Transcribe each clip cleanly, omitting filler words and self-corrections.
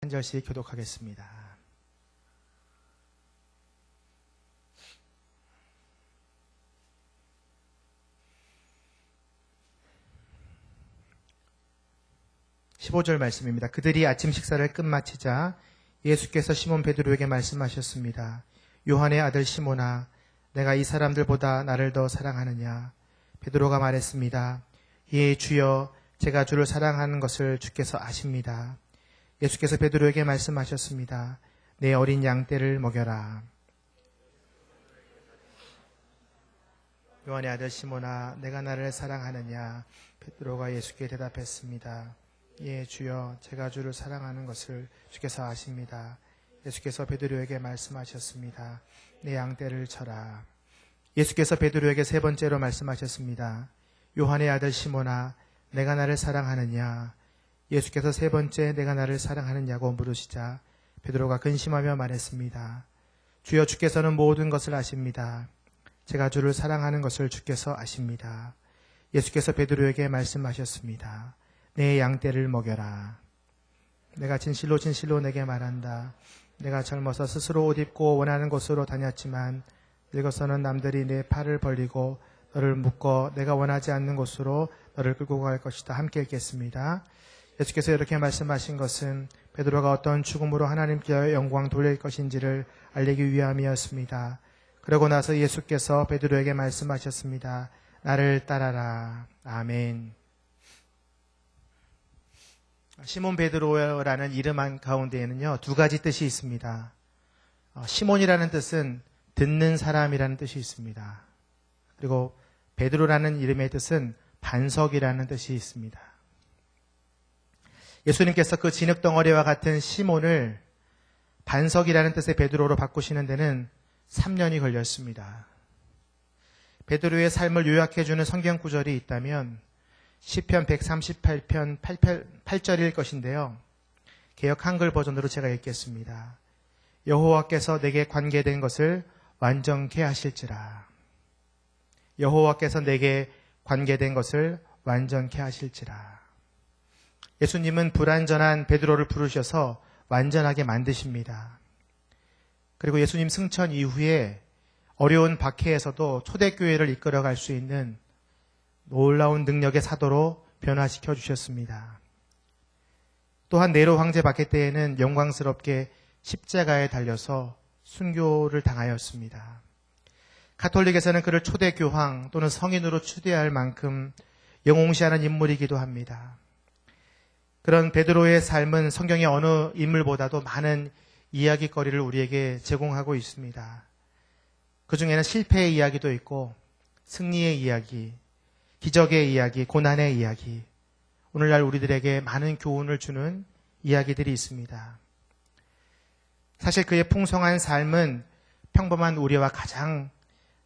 한 절씩 교독하겠습니다. (15절) 말씀입니다. 그들이 아침 식사를 끝마치자 예수께서 시몬 베드로에게 말씀하셨습니다. 요한의 아들 시몬아, 내가 이 사람들보다 나를 더 사랑하느냐? 베드로가 말했습니다. 예, 주여, 제가 주를 사랑하는 것을 주께서 아십니다. 예수께서 베드로에게 말씀하셨습니다. 내 어린 양떼를 먹여라. 요한의 아들 시몬아, 내가 나를 사랑하느냐? 베드로가 예수께 대답했습니다. 예, 주여, 제가 주를 사랑하는 것을 주께서 아십니다. 예수께서 베드로에게 말씀하셨습니다. 내 양떼를 쳐라. 예수께서 베드로에게 세 번째로 말씀하셨습니다. 요한의 아들 시몬아, 내가 나를 사랑하느냐? 예수께서 세 번째 내가 나를 사랑하느냐고 물으시자 베드로가 근심하며 말했습니다. 주여, 주께서는 모든 것을 아십니다. 제가 주를 사랑하는 것을 주께서 아십니다. 예수께서 베드로에게 말씀하셨습니다. 내 양떼를 먹여라. 내가 진실로 진실로 내게 말한다. 내가 젊어서 스스로 옷 입고 원하는 곳으로 다녔지만 늙어서는 남들이 내 팔을 벌리고 너를 묶어 내가 원하지 않는 곳으로 너를 끌고 갈 것이다. 함께 읽겠습니다. 예수께서 이렇게 말씀하신 것은 베드로가 어떤 죽음으로 하나님께 영광 돌릴 것인지를 알리기 위함이었습니다. 그러고 나서 예수께서 베드로에게 말씀하셨습니다. 나를 따라라. 아멘. 시몬 베드로라는 이름 가운데에는요, 두 가지 뜻이 있습니다. 시몬이라는 뜻은 듣는 사람이라는 뜻이 있습니다. 그리고 베드로라는 이름의 뜻은 반석이라는 뜻이 있습니다. 예수님께서 그 진흙덩어리와 같은 시몬을 반석이라는 뜻의 베드로로 바꾸시는 데는 3년이 걸렸습니다. 베드로의 삶을 요약해주는 성경 구절이 있다면 시편 138편 8절일 것인데요. 개역 한글 버전으로 제가 읽겠습니다. 여호와께서 내게 관계된 것을 완전케 하실지라. 여호와께서 내게 관계된 것을 완전케 하실지라. 예수님은 불완전한 베드로를 부르셔서 완전하게 만드십니다. 그리고 예수님 승천 이후에 어려운 박해에서도 초대교회를 이끌어갈 수 있는 놀라운 능력의 사도로 변화시켜 주셨습니다. 또한 네로 황제 박해 때에는 영광스럽게 십자가에 달려서 순교를 당하였습니다. 가톨릭에서는 그를 초대교황 또는 성인으로 추대할 만큼 영웅시하는 인물이기도 합니다. 그런 베드로의 삶은 성경의 어느 인물보다도 많은 이야기거리를 우리에게 제공하고 있습니다. 그 중에는 실패의 이야기도 있고 승리의 이야기, 기적의 이야기, 고난의 이야기, 오늘날 우리들에게 많은 교훈을 주는 이야기들이 있습니다. 사실 그의 풍성한 삶은 평범한 우리와 가장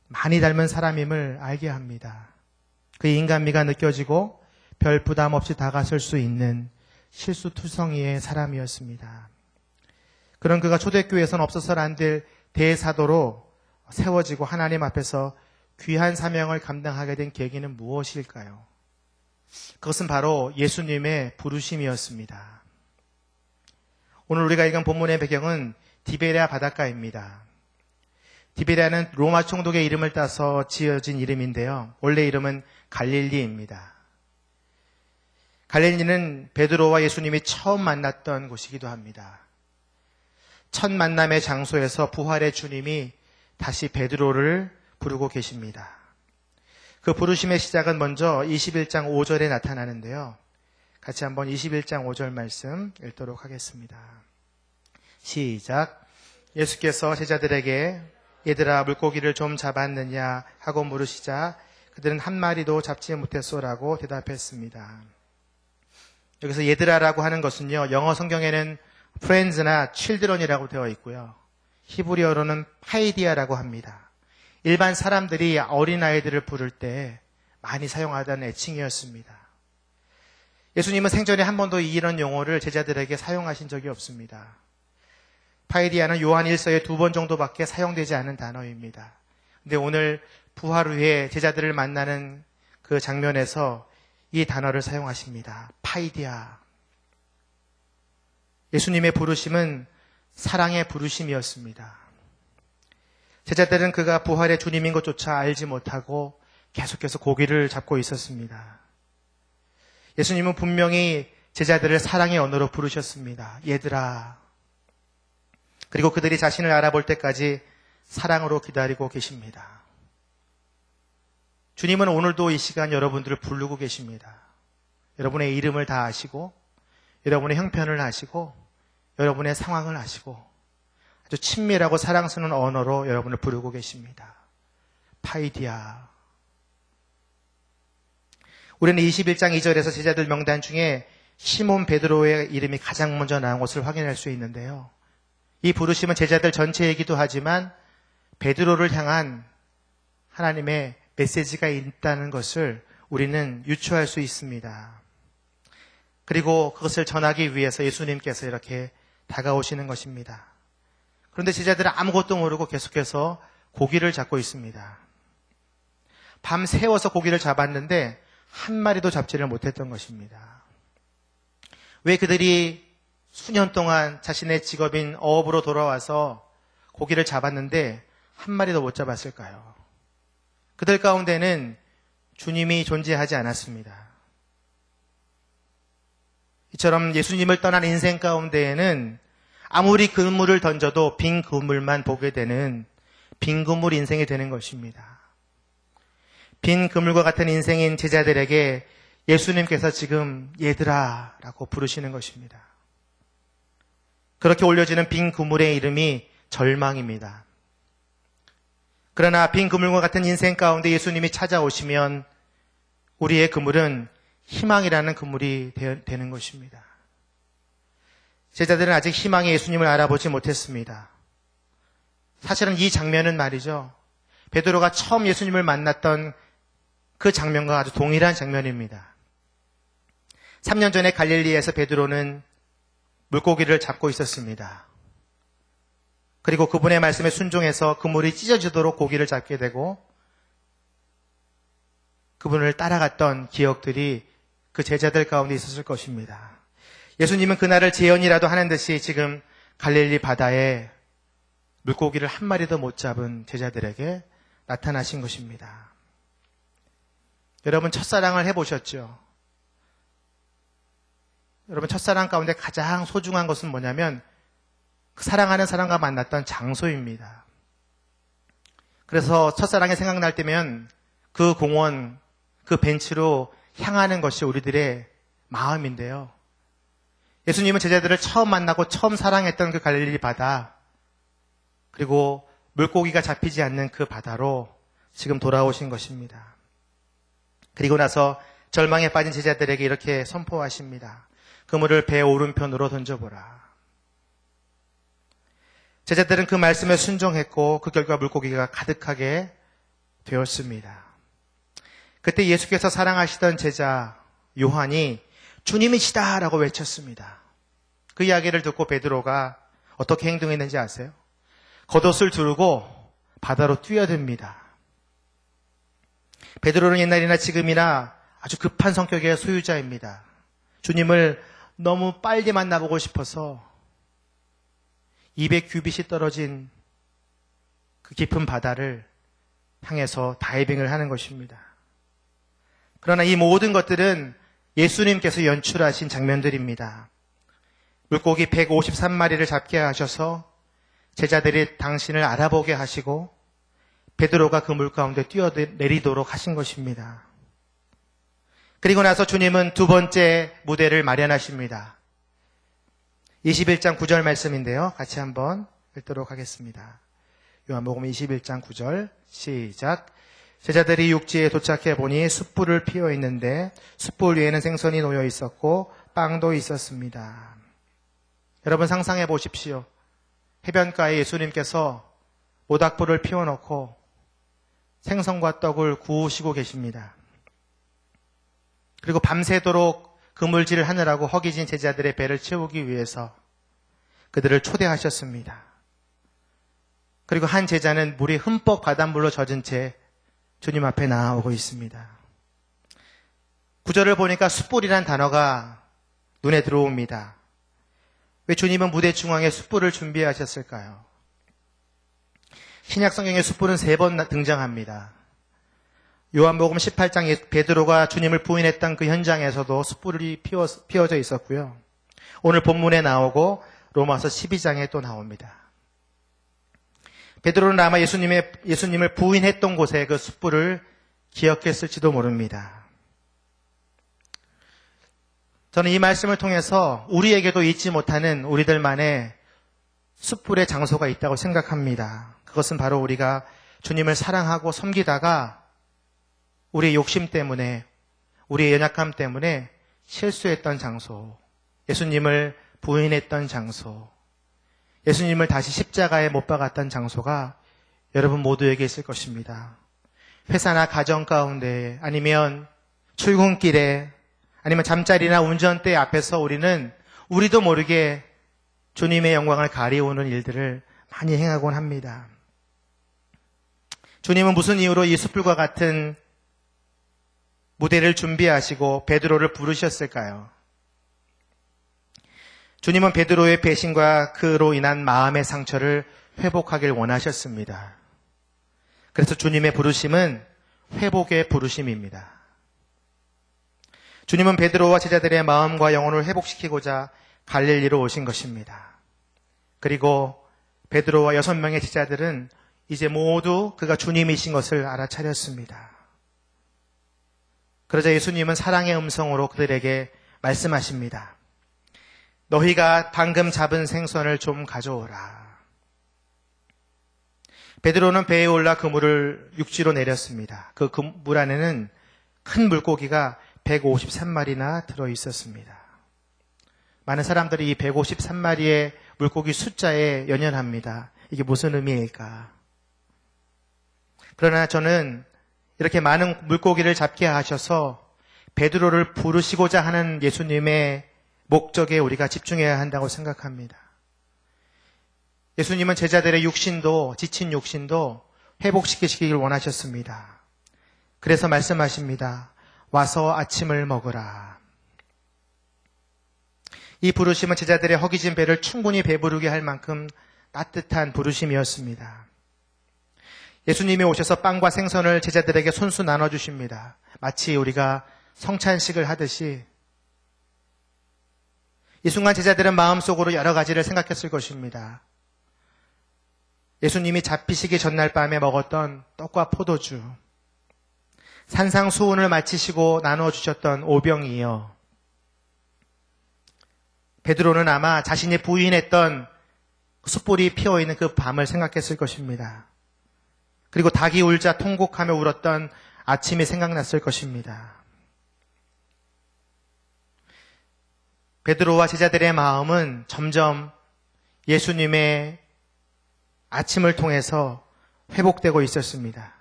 많이 닮은 사람임을 알게 합니다. 그의 인간미가 느껴지고 별 부담 없이 다가설 수 있는 실수투성이의 사람이었습니다. 그런 그가 초대교회에서는 없어서는 안 될 대사도로 세워지고 하나님 앞에서 귀한 사명을 감당하게 된 계기는 무엇일까요? 그것은 바로 예수님의 부르심이었습니다. 오늘 우리가 읽은 본문의 배경은 디베랴 바닷가입니다. 디베랴는 로마 총독의 이름을 따서 지어진 이름인데요. 원래 이름은 갈릴리입니다. 갈릴리는 베드로와 예수님이 처음 만났던 곳이기도 합니다. 첫 만남의 장소에서 부활의 주님이 다시 베드로를 부르고 계십니다. 그 부르심의 시작은 먼저 21장 5절에 나타나는데요. 같이 한번 21장 5절 말씀 읽도록 하겠습니다. 시작. 예수께서 제자들에게 얘들아 물고기를 좀 잡았느냐 하고 물으시자 그들은 한 마리도 잡지 못했소라고 대답했습니다. 여기서 얘들아라고 하는 것은요, 영어 성경에는 friends나 children이라고 되어 있고요. 히브리어로는 파이디아라고 합니다. 일반 사람들이 어린아이들을 부를 때 많이 사용하던 애칭이었습니다. 예수님은 생전에 한 번도 이런 용어를 제자들에게 사용하신 적이 없습니다. 파이디아는 요한 1서에 2번 정도밖에 사용되지 않은 단어입니다. 근데 오늘 부활 후에 제자들을 만나는 그 장면에서 이 단어를 사용하십니다. 파이디아. 예수님의 부르심은 사랑의 부르심이었습니다. 제자들은 그가 부활의 주님인 것조차 알지 못하고 계속해서 고기를 잡고 있었습니다. 예수님은 분명히 제자들을 사랑의 언어로 부르셨습니다. 얘들아. 그리고 그들이 자신을 알아볼 때까지 사랑으로 기다리고 계십니다. 주님은 오늘도 이 시간 여러분들을 부르고 계십니다. 여러분의 이름을 다 아시고, 여러분의 형편을 아시고, 여러분의 상황을 아시고, 아주 친밀하고 사랑스러운 언어로 여러분을 부르고 계십니다. 파이디아. 우리는 21장 2절에서 제자들 명단 중에 시몬 베드로의 이름이 가장 먼저 나온 것을 확인할 수 있는데요. 이 부르심은 제자들 전체이기도 하지만 베드로를 향한 하나님의 메시지가 있다는 것을 우리는 유추할 수 있습니다. 그리고 그것을 전하기 위해서 예수님께서 이렇게 다가오시는 것입니다. 그런데 제자들은 아무것도 모르고 계속해서 고기를 잡고 있습니다. 밤 새워서 고기를 잡았는데 한 마리도 잡지를 못했던 것입니다. 왜 그들이 수년 동안 자신의 직업인 어업으로 돌아와서 고기를 잡았는데 한 마리도 못 잡았을까요? 그들 가운데는 주님이 존재하지 않았습니다. 이처럼 예수님을 떠난 인생 가운데에는 아무리 그물을 던져도 빈 그물만 보게 되는 빈 그물 인생이 되는 것입니다. 빈 그물과 같은 인생인 제자들에게 예수님께서 지금 얘들아 라고 부르시는 것입니다. 그렇게 올려지는 빈 그물의 이름이 절망입니다. 그러나 빈 그물과 같은 인생 가운데 예수님이 찾아오시면 우리의 그물은 희망이라는 그물이 되는 것입니다. 제자들은 아직 희망의 예수님을 알아보지 못했습니다. 사실은 이 장면은 말이죠. 베드로가 처음 예수님을 만났던 그 장면과 아주 동일한 장면입니다. 3년 전에 갈릴리에서 베드로는 물고기를 잡고 있었습니다. 그리고 그분의 말씀에 순종해서 그물이 찢어지도록 고기를 잡게 되고 그분을 따라갔던 기억들이 그 제자들 가운데 있었을 것입니다. 예수님은 그날을 재현이라도 하는 듯이 지금 갈릴리 바다에 물고기를 한 마리도 못 잡은 제자들에게 나타나신 것입니다. 여러분 첫사랑을 해보셨죠? 여러분 첫사랑 가운데 가장 소중한 것은 뭐냐면 그 사랑하는 사람과 만났던 장소입니다. 그래서 첫사랑이 생각날 때면 그 공원, 그 벤치로 향하는 것이 우리들의 마음인데요. 예수님은 제자들을 처음 만나고 처음 사랑했던 그 갈릴리 바다, 그리고 물고기가 잡히지 않는 그 바다로 지금 돌아오신 것입니다. 그리고 나서 절망에 빠진 제자들에게 이렇게 선포하십니다. 그물을 배 오른편으로 던져보라. 제자들은 그 말씀에 순종했고 그 결과 물고기가 가득하게 되었습니다. 그때 예수께서 사랑하시던 제자 요한이 주님이시다 라고 외쳤습니다. 그 이야기를 듣고 베드로가 어떻게 행동했는지 아세요? 겉옷을 두르고 바다로 뛰어듭니다. 베드로는 옛날이나 지금이나 아주 급한 성격의 소유자입니다. 주님을 너무 빨리 만나보고 싶어서 200규빗이 떨어진 그 깊은 바다를 향해서 다이빙을 하는 것입니다. 그러나 이 모든 것들은 예수님께서 연출하신 장면들입니다. 물고기 153마리를 잡게 하셔서 제자들이 당신을 알아보게 하시고 베드로가 그 물 가운데 뛰어내리도록 하신 것입니다. 그리고 나서 주님은 두 번째 무대를 마련하십니다. 21장 9절 말씀인데요. 같이 한번 읽도록 하겠습니다. 요한복음 21장 9절 시작. 제자들이 육지에 도착해 보니 숯불을 피워 있는데 숯불 위에는 생선이 놓여 있었고 빵도 있었습니다. 여러분 상상해 보십시오. 해변가에 예수님께서 모닥불을 피워놓고 생선과 떡을 구우시고 계십니다. 그리고 밤새도록 그물질을 하느라고 허기진 제자들의 배를 채우기 위해서 그들을 초대하셨습니다. 그리고 한 제자는 물이 흠뻑 바닷물로 젖은 채 주님 앞에 나아오고 있습니다. 구절을 보니까 숯불이란 단어가 눈에 들어옵니다. 왜 주님은 무대 중앙에 숯불을 준비하셨을까요? 신약 성경에 숯불은 3번 등장합니다. 요한복음 18장 베드로가 주님을 부인했던 그 현장에서도 숯불이 피워져 있었고요. 오늘 본문에 나오고 로마서 12장에 또 나옵니다. 베드로는 아마 예수님을 부인했던 곳에 그 숯불을 기억했을지도 모릅니다. 저는 이 말씀을 통해서 우리에게도 잊지 못하는 우리들만의 숯불의 장소가 있다고 생각합니다. 그것은 바로 우리가 주님을 사랑하고 섬기다가 우리의 욕심 때문에, 우리의 연약함 때문에 실수했던 장소, 예수님을 부인했던 장소, 예수님을 다시 십자가에 못 박았던 장소가 여러분 모두에게 있을 것입니다. 회사나 가정 가운데, 아니면 출근길에, 아니면 잠자리나 운전대 앞에서 우리도 모르게 주님의 영광을 가리우는 일들을 많이 행하곤 합니다. 주님은 무슨 이유로 이 숯불과 같은 무대를 준비하시고 베드로를 부르셨을까요? 주님은 베드로의 배신과 그로 인한 마음의 상처를 회복하길 원하셨습니다. 그래서 주님의 부르심은 회복의 부르심입니다. 주님은 베드로와 제자들의 마음과 영혼을 회복시키고자 갈릴리로 오신 것입니다. 그리고 베드로와 6명의 제자들은 이제 모두 그가 주님이신 것을 알아차렸습니다. 그러자 예수님은 사랑의 음성으로 그들에게 말씀하십니다. 너희가 방금 잡은 생선을 좀 가져오라. 베드로는 배에 올라 그물을 육지로 내렸습니다. 그 물 안에는 큰 물고기가 153마리나 들어있었습니다. 많은 사람들이 이 153마리의 물고기 숫자에 연연합니다. 이게 무슨 의미일까? 그러나 저는 이렇게 많은 물고기를 잡게 하셔서 베드로를 부르시고자 하는 예수님의 목적에 우리가 집중해야 한다고 생각합니다. 예수님은 제자들의 지친 육신도 회복시키시길 원하셨습니다. 그래서 말씀하십니다. 와서 아침을 먹으라. 이 부르심은 제자들의 허기진 배를 충분히 배부르게 할 만큼 따뜻한 부르심이었습니다. 예수님이 오셔서 빵과 생선을 제자들에게 손수 나눠주십니다. 마치 우리가 성찬식을 하듯이. 이 순간 제자들은 마음속으로 여러 가지를 생각했을 것입니다. 예수님이 잡히시기 전날 밤에 먹었던 떡과 포도주, 산상수훈을 마치시고 나눠주셨던 오병이어, 베드로는 아마 자신이 부인했던 숯불이 피어있는 그 밤을 생각했을 것입니다. 그리고 닭이 울자 통곡하며 울었던 아침이 생각났을 것입니다. 베드로와 제자들의 마음은 점점 예수님의 아침을 통해서 회복되고 있었습니다.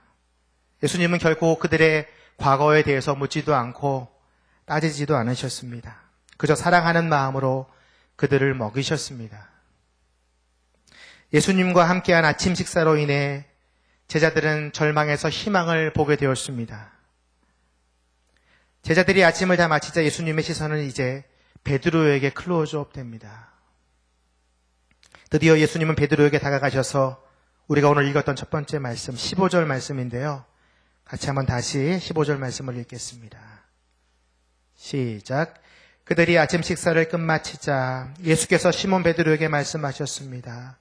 예수님은 결코 그들의 과거에 대해서 묻지도 않고 따지지도 않으셨습니다. 그저 사랑하는 마음으로 그들을 먹이셨습니다. 예수님과 함께한 아침 식사로 인해 제자들은 절망에서 희망을 보게 되었습니다. 제자들이 아침을 다 마치자 예수님의 시선은 이제 베드로에게 클로즈업 됩니다. 드디어 예수님은 베드로에게 다가가셔서 우리가 오늘 읽었던 첫 번째 말씀 15절 말씀인데요. 같이 한번 다시 15절 말씀을 읽겠습니다. 시작. 그들이 아침 식사를 끝마치자 예수께서 시몬 베드로에게 말씀하셨습니다.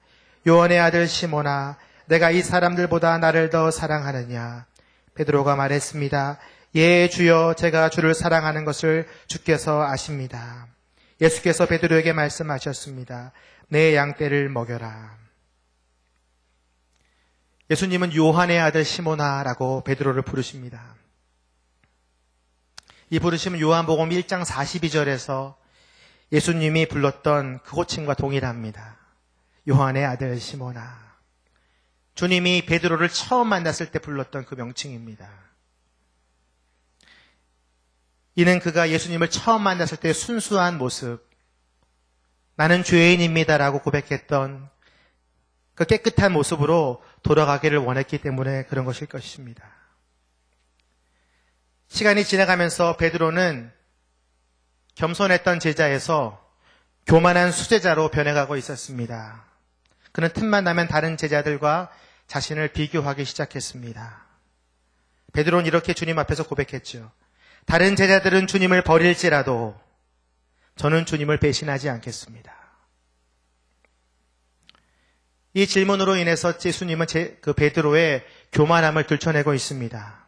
요한의 아들 시몬아, 내가 이 사람들보다 나를 더 사랑하느냐? 베드로가 말했습니다. 예, 주여, 제가 주를 사랑하는 것을 주께서 아십니다. 예수께서 베드로에게 말씀하셨습니다. 내 양떼를 먹여라. 예수님은 요한의 아들 시몬아라고 베드로를 부르십니다. 이 부르심은 요한복음 1장 42절에서 예수님이 불렀던 그 호칭과 동일합니다. 요한의 아들 시몬아. 주님이 베드로를 처음 만났을 때 불렀던 그 명칭입니다. 이는 그가 예수님을 처음 만났을 때 순수한 모습, 나는 죄인입니다라고 고백했던 그 깨끗한 모습으로 돌아가기를 원했기 때문에 그런 것일 것입니다. 시간이 지나가면서 베드로는 겸손했던 제자에서 교만한 수제자로 변해가고 있었습니다. 그는 틈만 나면 다른 제자들과 자신을 비교하기 시작했습니다. 베드로는 이렇게 주님 앞에서 고백했죠. 다른 제자들은 주님을 버릴지라도 저는 주님을 배신하지 않겠습니다. 이 질문으로 인해서 예수님은 그 베드로의 교만함을 들춰내고 있습니다.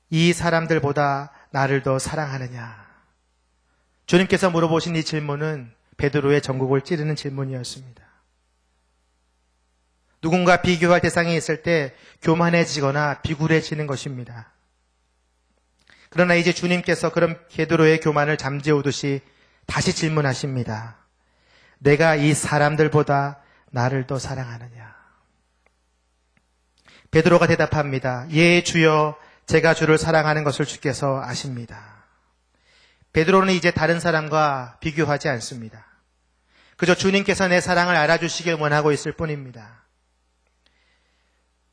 이 사람들보다 나를 더 사랑하느냐? 주님께서 물어보신 이 질문은 베드로의 전곡을 찌르는 질문이었습니다. 누군가 비교할 대상이 있을 때 교만해지거나 비굴해지는 것입니다. 그러나 이제 주님께서 그런 베드로의 교만을 잠재우듯이 다시 질문하십니다. 내가 이 사람들보다 나를 더 사랑하느냐? 베드로가 대답합니다. 예, 주여, 제가 주를 사랑하는 것을 주께서 아십니다. 베드로는 이제 다른 사람과 비교하지 않습니다. 그저 주님께서 내 사랑을 알아주시길 원하고 있을 뿐입니다.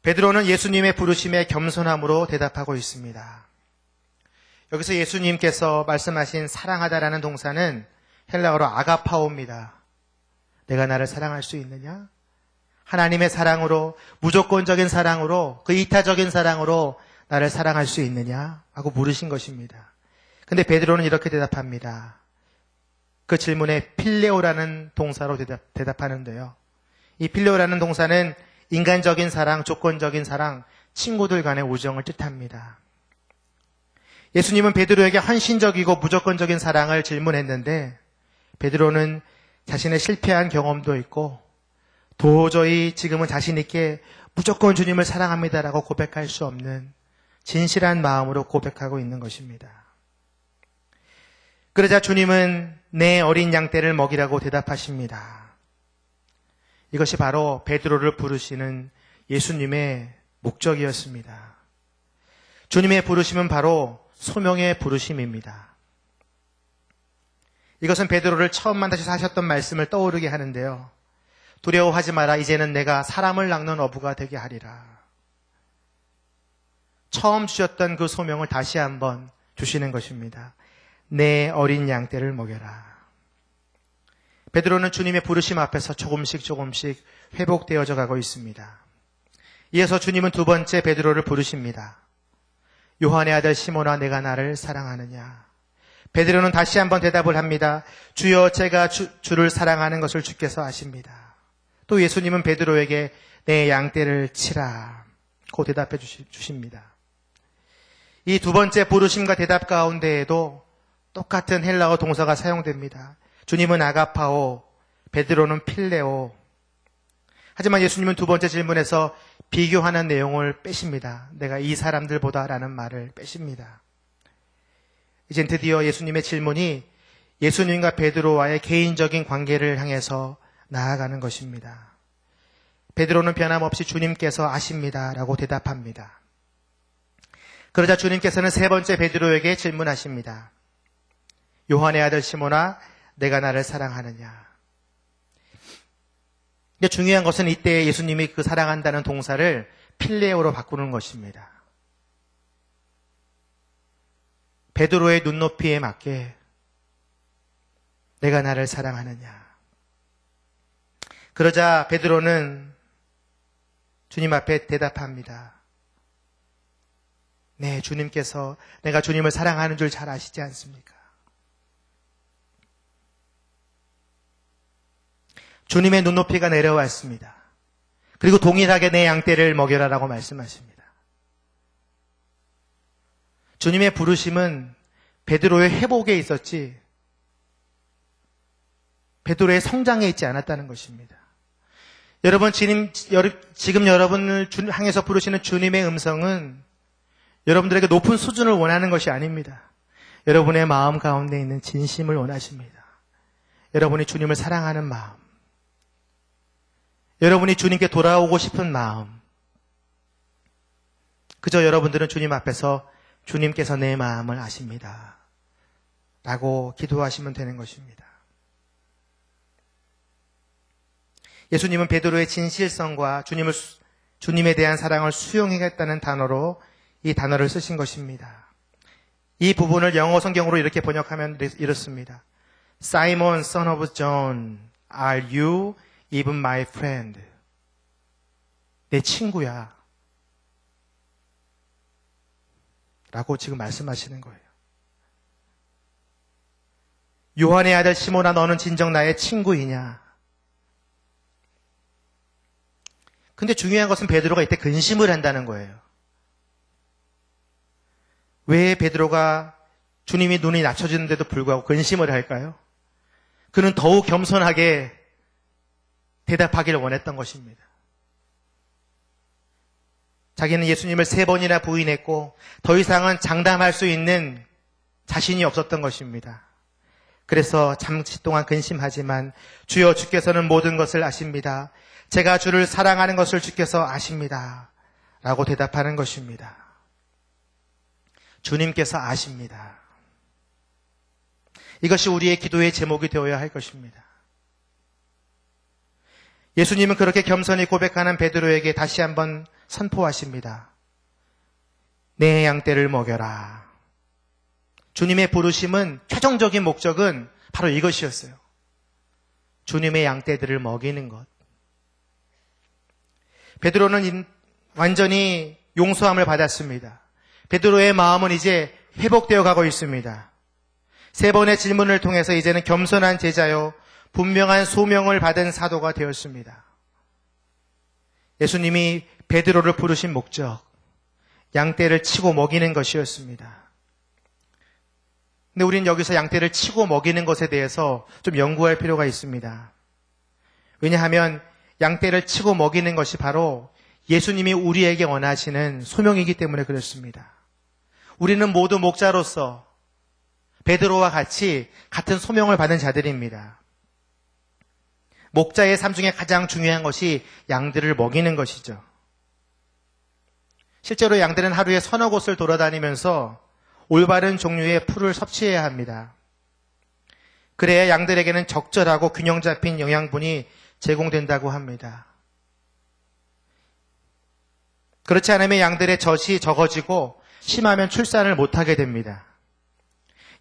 베드로는 예수님의 부르심에 겸손함으로 대답하고 있습니다. 여기서 예수님께서 말씀하신 사랑하다라는 동사는 헬라어로 아가파오입니다. 내가 나를 사랑할 수 있느냐? 하나님의 사랑으로, 무조건적인 사랑으로, 그 이타적인 사랑으로 나를 사랑할 수 있느냐? 하고 물으신 것입니다. 근데 베드로는 이렇게 대답합니다. 그 질문에 필레오라는 동사로 대답하는데요. 이 필레오라는 동사는 인간적인 사랑, 조건적인 사랑, 친구들 간의 우정을 뜻합니다. 예수님은 베드로에게 헌신적이고 무조건적인 사랑을 질문했는데 베드로는 자신의 실패한 경험도 있고 도저히 지금은 자신 있게 무조건 주님을 사랑합니다라고 고백할 수 없는 진실한 마음으로 고백하고 있는 것입니다. 그러자 주님은 내 어린 양떼를 먹이라고 대답하십니다. 이것이 바로 베드로를 부르시는 예수님의 목적이었습니다. 주님의 부르심은 바로 소명의 부르심입니다. 이것은 베드로를 처음 만나셔서 하셨던 말씀을 떠오르게 하는데요. 두려워하지 마라. 이제는 내가 사람을 낚는 어부가 되게 하리라. 처음 주셨던 그 소명을 다시 한번 주시는 것입니다. 내 어린 양떼를 먹여라. 베드로는 주님의 부르심 앞에서 조금씩 회복되어져 가고 있습니다. 이어서 주님은 두 번째 베드로를 부르십니다. 요한의 아들 시몬아, 내가 나를 사랑하느냐? 베드로는 다시 한번 대답을 합니다. 주여, 제가 주를 사랑하는 것을 주께서 아십니다. 또 예수님은 베드로에게 내 양떼를 치라 고 대답해 주십니다. 이 두 번째 부르심과 대답 가운데에도 똑같은 헬라어 동사가 사용됩니다. 주님은 아가파오, 베드로는 필레오. 하지만 예수님은 두 번째 질문에서 비교하는 내용을 빼십니다. 내가 이 사람들보다라는 말을 빼십니다. 이젠 드디어 예수님의 질문이 예수님과 베드로와의 개인적인 관계를 향해서 나아가는 것입니다. 베드로는 변함없이 주님께서 아십니다라고 대답합니다. 그러자 주님께서는 세 번째 베드로에게 질문하십니다. 요한의 아들 시몬아, 내가 나를 사랑하느냐? 근데 중요한 것은 이때 예수님이 그 사랑한다는 동사를 필레오로 바꾸는 것입니다. 베드로의 눈높이에 맞게 내가 나를 사랑하느냐? 그러자 베드로는 주님 앞에 대답합니다. 네, 주님께서 내가 주님을 사랑하는 줄 잘 아시지 않습니까? 주님의 눈높이가 내려왔습니다. 그리고 동일하게 내 양떼를 먹여라라고 말씀하십니다. 주님의 부르심은 베드로의 회복에 있었지 베드로의 성장에 있지 않았다는 것입니다. 여러분, 지금 여러분을 향해서 부르시는 주님의 음성은 여러분들에게 높은 수준을 원하는 것이 아닙니다. 여러분의 마음 가운데 있는 진심을 원하십니다. 여러분이 주님을 사랑하는 마음, 여러분이 주님께 돌아오고 싶은 마음, 그저 여러분들은 주님 앞에서 주님께서 내 마음을 아십니다 라고 기도하시면 되는 것입니다. 예수님은 베드로의 진실성과 주님에 대한 사랑을 수용하겠다는 단어로 이 단어를 쓰신 것입니다. 이 부분을 영어 성경으로 이렇게 번역하면 이렇습니다. Simon, son of John, are you even my friend? 내 친구야. 라고 지금 말씀하시는 거예요. 요한의 아들 시몬아, 너는 진정 나의 친구이냐? 근데 중요한 것은 베드로가 이때 근심을 한다는 거예요. 왜 베드로가 주님이 눈이 낮춰지는데도 불구하고 근심을 할까요? 그는 더욱 겸손하게 대답하기를 원했던 것입니다. 자기는 예수님을 3번이나 부인했고 더 이상은 장담할 수 있는 자신이 없었던 것입니다. 그래서 잠시 동안 근심하지만 주여, 주께서는 모든 것을 아십니다. 제가 주를 사랑하는 것을 주께서 아십니다. 라고 대답하는 것입니다. 주님께서 아십니다. 이것이 우리의 기도의 제목이 되어야 할 것입니다. 예수님은 그렇게 겸손히 고백하는 베드로에게 다시 한번 선포하십니다. 내 양떼를 먹여라. 주님의 부르심은 최종적인 목적은 바로 이것이었어요. 주님의 양떼들을 먹이는 것. 베드로는 완전히 용서함을 받았습니다. 베드로의 마음은 이제 회복되어 가고 있습니다. 3번의 질문을 통해서 이제는 겸손한 제자요, 분명한 소명을 받은 사도가 되었습니다. 예수님이 베드로를 부르신 목적, 양떼를 치고 먹이는 것이었습니다. 근데 우리는 여기서 양떼를 치고 먹이는 것에 대해서 좀 연구할 필요가 있습니다. 왜냐하면 양떼를 치고 먹이는 것이 바로 예수님이 우리에게 원하시는 소명이기 때문에 그렇습니다. 우리는 모두 목자로서 베드로와 같이 같은 소명을 받은 자들입니다. 목자의 삶 중에 가장 중요한 것이 양들을 먹이는 것이죠. 실제로 양들은 하루에 서너 곳을 돌아다니면서 올바른 종류의 풀을 섭취해야 합니다. 그래야 양들에게는 적절하고 균형 잡힌 영양분이 제공된다고 합니다. 그렇지 않으면 양들의 젖이 적어지고 심하면 출산을 못하게 됩니다.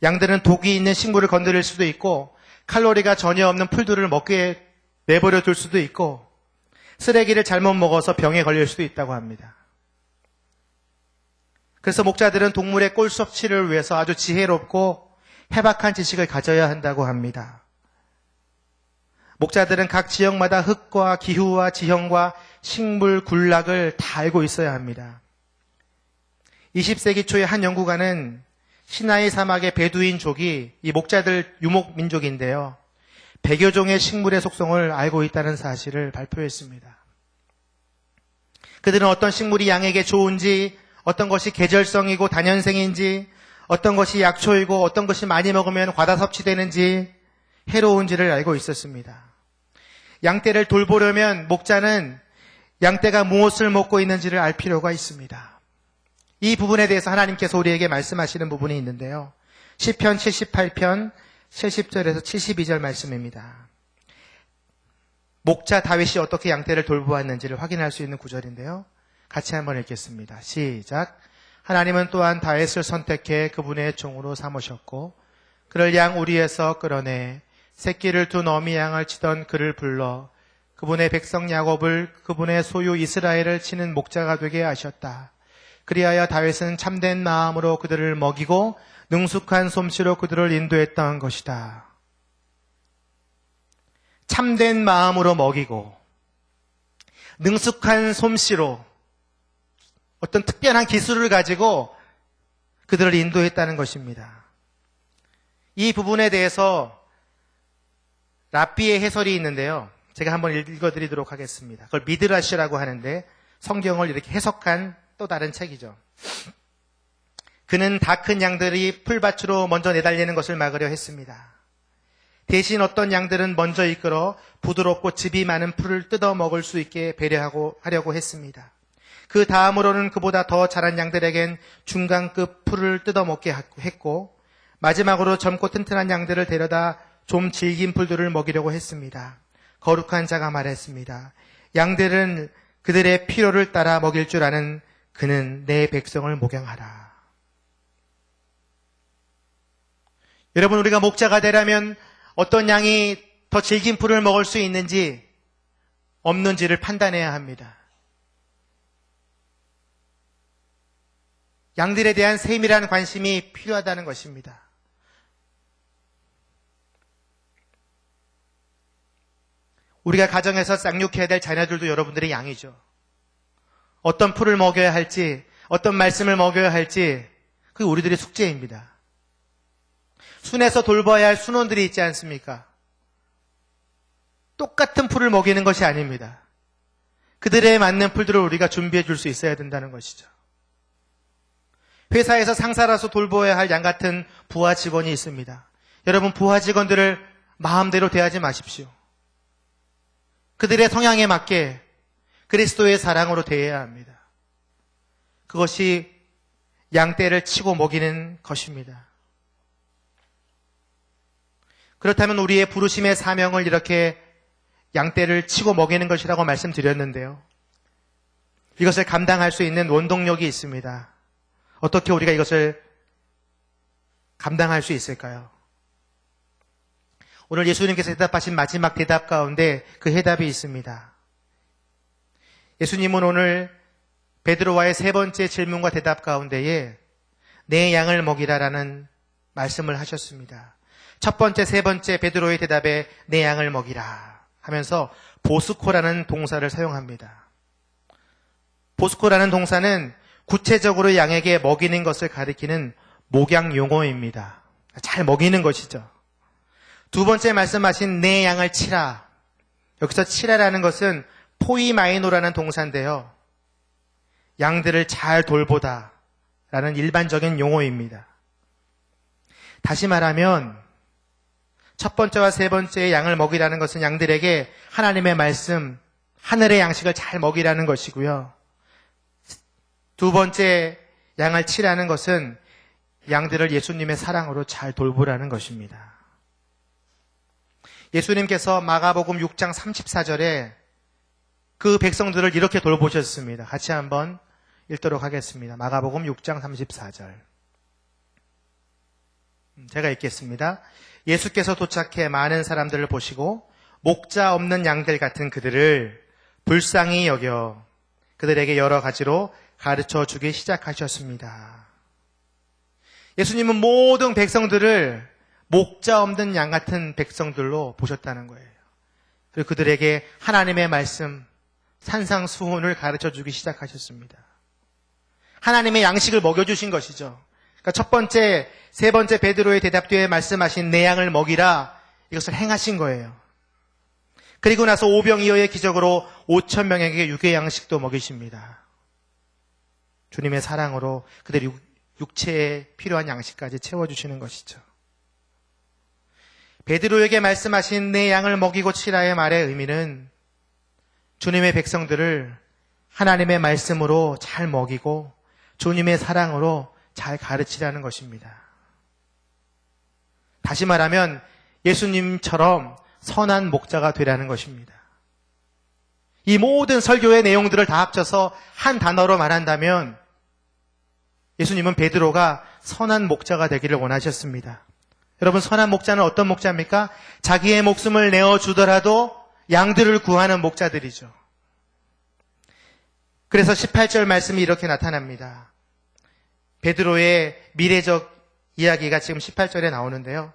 양들은 독이 있는 식물을 건드릴 수도 있고 칼로리가 전혀 없는 풀들을 먹게 내버려 둘 수도 있고 쓰레기를 잘못 먹어서 병에 걸릴 수도 있다고 합니다. 그래서 목자들은 동물의 꼴 섭취를 위해서 아주 지혜롭고 해박한 지식을 가져야 한다고 합니다. 목자들은 각 지역마다 흙과 기후와 지형과 식물 군락을 다 알고 있어야 합니다. 20세기 초에 한 연구가는 시나이 사막의 베두인족이 이 목자들 유목 민족인데요. 100여 종의 식물의 속성을 알고 있다는 사실을 발표했습니다. 그들은 어떤 식물이 양에게 좋은지, 어떤 것이 계절성이고 다년생인지, 어떤 것이 약초이고 어떤 것이 많이 먹으면 과다 섭취되는지, 해로운지를 알고 있었습니다. 양떼를 돌보려면 목자는 양떼가 무엇을 먹고 있는지를 알 필요가 있습니다. 이 부분에 대해서 하나님께서 우리에게 말씀하시는 부분이 있는데요. 시편 78편 70절에서 72절 말씀입니다. 목자 다윗이 어떻게 양떼를 돌보았는지를 확인할 수 있는 구절인데요. 같이 한번 읽겠습니다. 시작. 하나님은 또한 다윗을 선택해 그분의 종으로 삼으셨고 그를 양 우리에서 끌어내 새끼를 둔 어미 양을 치던 그를 불러 그분의 백성 야곱을 그분의 소유 이스라엘을 치는 목자가 되게 하셨다. 그리하여 다윗은 참된 마음으로 그들을 먹이고 능숙한 솜씨로 그들을 인도했던 것이다. 참된 마음으로 먹이고 능숙한 솜씨로 어떤 특별한 기술을 가지고 그들을 인도했다는 것입니다. 이 부분에 대해서 랍비의 해설이 있는데요. 제가 한번 읽어드리도록 하겠습니다. 그걸 미드라시라고 하는데 성경을 이렇게 해석한 또 다른 책이죠. 그는 다 큰 양들이 풀밭으로 먼저 내달리는 것을 막으려 했습니다. 대신 어떤 양들은 먼저 이끌어 부드럽고 즙이 많은 풀을 뜯어 먹을 수 있게 하려고 했습니다. 그 다음으로는 그보다 더 자란 양들에겐 중간급 풀을 뜯어 먹게 했고 마지막으로 젊고 튼튼한 양들을 데려다 좀 질긴 풀들을 먹이려고 했습니다. 거룩한 자가 말했습니다. 양들은 그들의 필요를 따라 먹일 줄 아는 그는 내 백성을 목양하라. 여러분, 우리가 목자가 되려면 어떤 양이 더 질긴 풀을 먹을 수 있는지 없는지를 판단해야 합니다. 양들에 대한 세밀한 관심이 필요하다는 것입니다. 우리가 가정에서 쌍육해야 될 자녀들도 여러분들의 양이죠. 어떤 풀을 먹여야 할지, 어떤 말씀을 먹여야 할지, 그게 우리들의 숙제입니다. 순에서 돌봐야 할 순원들이 있지 않습니까? 똑같은 풀을 먹이는 것이 아닙니다. 그들에 맞는 풀들을 우리가 준비해 줄 수 있어야 된다는 것이죠. 회사에서 상사라서 돌보아야 할 양 같은 부하 직원이 있습니다. 여러분, 부하 직원들을 마음대로 대하지 마십시오. 그들의 성향에 맞게 그리스도의 사랑으로 대해야 합니다. 그것이 양떼를 치고 먹이는 것입니다. 그렇다면 우리의 부르심의 사명을 이렇게 양떼를 치고 먹이는 것이라고 말씀드렸는데요. 이것을 감당할 수 있는 원동력이 있습니다. 어떻게 우리가 이것을 감당할 수 있을까요? 오늘 예수님께서 대답하신 마지막 대답 가운데 그 해답이 있습니다. 예수님은 오늘 베드로와의 세 번째 질문과 대답 가운데에 내 양을 먹이라라는 말씀을 하셨습니다. 첫 번째, 세 번째 베드로의 대답에 내 양을 먹이라 하면서 보스코라는 동사를 사용합니다. 보스코라는 동사는 구체적으로 양에게 먹이는 것을 가리키는 목양 용어입니다. 잘 먹이는 것이죠. 두 번째 말씀하신 내 양을 치라. 여기서 치라라는 것은 포이마이노라는 동사인데요. 양들을 잘 돌보다 라는 일반적인 용어입니다. 다시 말하면 첫 번째와 세 번째의 양을 먹이라는 것은 양들에게 하나님의 말씀, 하늘의 양식을 잘 먹이라는 것이고요. 두 번째 양을 치라는 것은 양들을 예수님의 사랑으로 잘 돌보라는 것입니다. 예수님께서 마가복음 6장 34절에 그 백성들을 이렇게 돌보셨습니다. 같이 한번 읽도록 하겠습니다. 마가복음 6장 34절. 제가 읽겠습니다. 예수께서 도착해 많은 사람들을 보시고 목자 없는 양들 같은 그들을 불쌍히 여겨 그들에게 여러 가지로 가르쳐 주기 시작하셨습니다. 예수님은 모든 백성들을 목자 없는 양 같은 백성들로 보셨다는 거예요. 그리고 그들에게 하나님의 말씀, 산상수훈을 가르쳐 주기 시작하셨습니다. 하나님의 양식을 먹여주신 것이죠. 그러니까 첫 번째, 세 번째 베드로의 대답 뒤에 말씀하신 내 양을 먹이라, 이것을 행하신 거예요. 그리고 나서 오병이어의 기적으로 5,000명에게 육의 양식도 먹이십니다. 주님의 사랑으로 그들의 육체에 필요한 양식까지 채워주시는 것이죠. 베드로에게 말씀하신 내 양을 먹이고 치라의 말의 의미는 주님의 백성들을 하나님의 말씀으로 잘 먹이고 주님의 사랑으로 잘 가르치라는 것입니다. 다시 말하면 예수님처럼 선한 목자가 되라는 것입니다. 이 모든 설교의 내용들을 다 합쳐서 한 단어로 말한다면 예수님은 베드로가 선한 목자가 되기를 원하셨습니다. 여러분, 선한 목자는 어떤 목자입니까? 자기의 목숨을 내어주더라도 양들을 구하는 목자들이죠. 그래서 18절 말씀이 이렇게 나타납니다. 베드로의 미래적 이야기가 지금 18절에 나오는데요.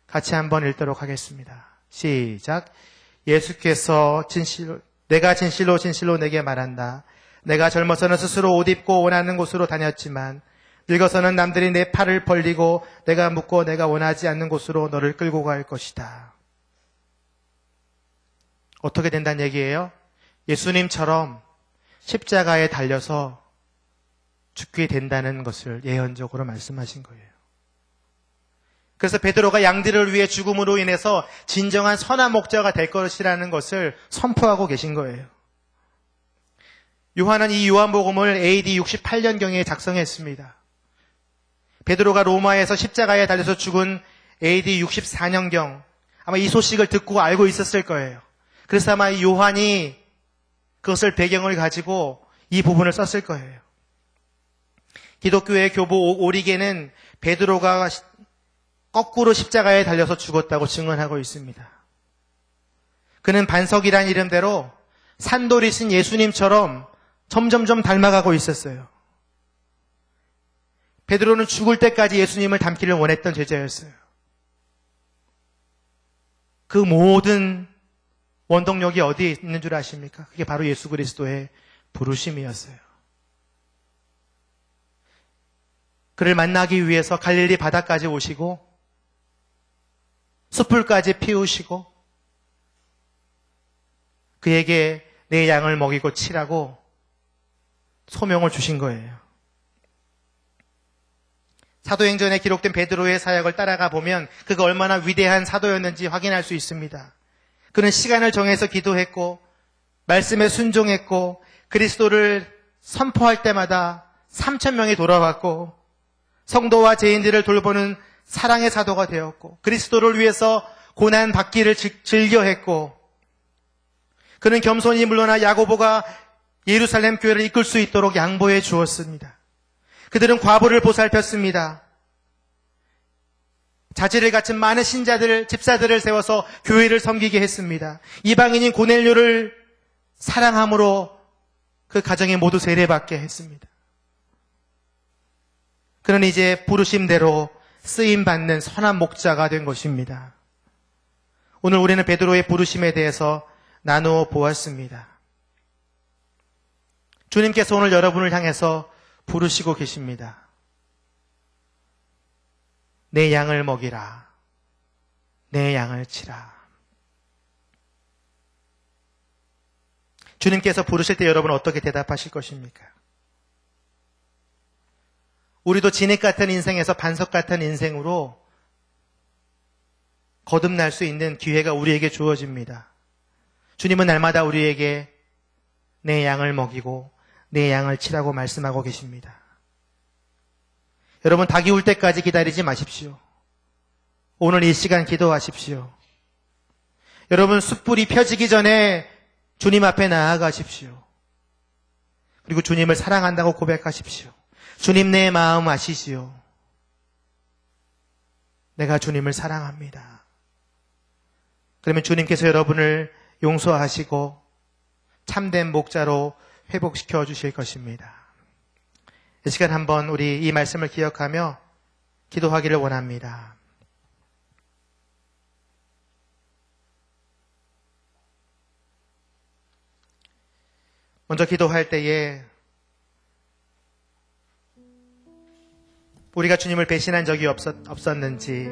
같이 한번 읽도록 하겠습니다. 시작. 예수께서 내가 진실로 내게 말한다. 내가 젊어서는 스스로 옷 입고 원하는 곳으로 다녔지만 늙어서는 남들이 내 팔을 벌리고 내가 묻고 내가 원하지 않는 곳으로 너를 끌고 갈 것이다. 어떻게 된다는 얘기예요? 예수님처럼 십자가에 달려서 죽게 된다는 것을 예언적으로 말씀하신 거예요. 그래서 베드로가 양들을 위해 죽음으로 인해서 진정한 선한 목자가 될 것이라는 것을 선포하고 계신 거예요. 요한은 이 요한복음을 AD 68년경에 작성했습니다. 베드로가 로마에서 십자가에 달려서 죽은 AD 64년경, 아마 이 소식을 듣고 알고 있었을 거예요. 그래서 아마 요한이 그것을 배경을 가지고 이 부분을 썼을 거예요. 기독교의 교부 오리게는 베드로가 거꾸로 십자가에 달려서 죽었다고 증언하고 있습니다. 그는 반석이란 이름대로 산돌이신 예수님처럼 점점점 닮아가고 있었어요. 베드로는 죽을 때까지 예수님을 닮기를 원했던 제자였어요. 그 모든 원동력이 어디에 있는 줄 아십니까? 그게 바로 예수 그리스도의 부르심이었어요. 그를 만나기 위해서 갈릴리 바다까지 오시고 숯불까지 피우시고 그에게 내 양을 먹이고 치라고 소명을 주신 거예요. 사도행전에 기록된 베드로의 사역을 따라가 보면 그가 얼마나 위대한 사도였는지 확인할 수 있습니다. 그는 시간을 정해서 기도했고 말씀에 순종했고 그리스도를 선포할 때마다 3,000명이 돌아왔고 성도와 죄인들을 돌보는 사랑의 사도가 되었고 그리스도를 위해서 고난 받기를 즐겨했고 그는 겸손히 물러나 야고보가 예루살렘 교회를 이끌 수 있도록 양보해 주었습니다. 그들은 과부를 보살폈습니다. 자질을 갖춘 많은 신자들, 집사들을 세워서 교회를 섬기게 했습니다. 이방인인 고넬료를 사랑함으로 그 가정에 모두 세례받게 했습니다. 그는 이제 부르심대로 쓰임받는 선한 목자가 된 것입니다. 오늘 우리는 베드로의 부르심에 대해서 나누어 보았습니다. 주님께서 오늘 여러분을 향해서 부르시고 계십니다. 내 양을 먹이라. 내 양을 치라. 주님께서 부르실 때 여러분은 어떻게 대답하실 것입니까? 우리도 진액 같은 인생에서 반석 같은 인생으로 거듭날 수 있는 기회가 우리에게 주어집니다. 주님은 날마다 우리에게 내 양을 먹이고 내 양을 치라고 말씀하고 계십니다. 여러분, 닭이 울 때까지 기다리지 마십시오. 오늘 이 시간 기도하십시오. 여러분, 숯불이 펴지기 전에 주님 앞에 나아가십시오. 그리고 주님을 사랑한다고 고백하십시오. 주님, 내 마음 아시지요? 내가 주님을 사랑합니다. 그러면 주님께서 여러분을 용서하시고 참된 목자로 회복시켜 주실 것입니다. 이 시간 한번 우리 이 말씀을 기억하며 기도하기를 원합니다. 먼저 기도할 때에 우리가 주님을 배신한 적이 없었는지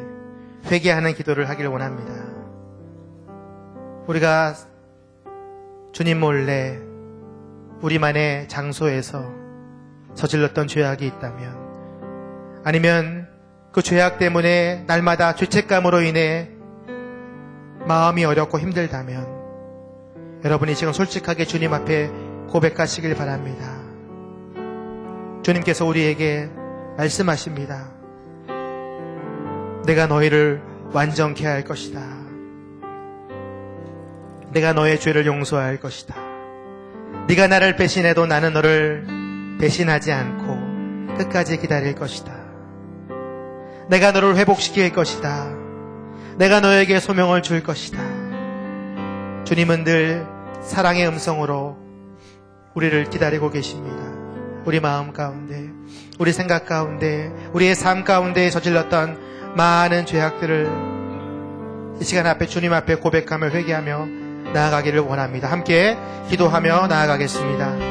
회개하는 기도를 하기를 원합니다. 우리가 주님 몰래 우리만의 장소에서 저질렀던 죄악이 있다면, 아니면 그 죄악 때문에 날마다 죄책감으로 인해 마음이 어렵고 힘들다면 여러분이 지금 솔직하게 주님 앞에 고백하시길 바랍니다. 주님께서 우리에게 말씀하십니다. 내가 너희를 완전케 할 것이다. 내가 너의 죄를 용서할 것이다. 네가 나를 배신해도 나는 너를 배신하지 않고 끝까지 기다릴 것이다. 내가 너를 회복시킬 것이다. 내가 너에게 소명을 줄 것이다. 주님은 늘 사랑의 음성으로 우리를 기다리고 계십니다. 우리 마음 가운데, 우리 생각 가운데, 우리의 삶 가운데 저질렀던 많은 죄악들을 이 시간 앞에 주님 앞에 고백하며 회개하며 나아가기를 원합니다. 함께 기도하며 나아가겠습니다.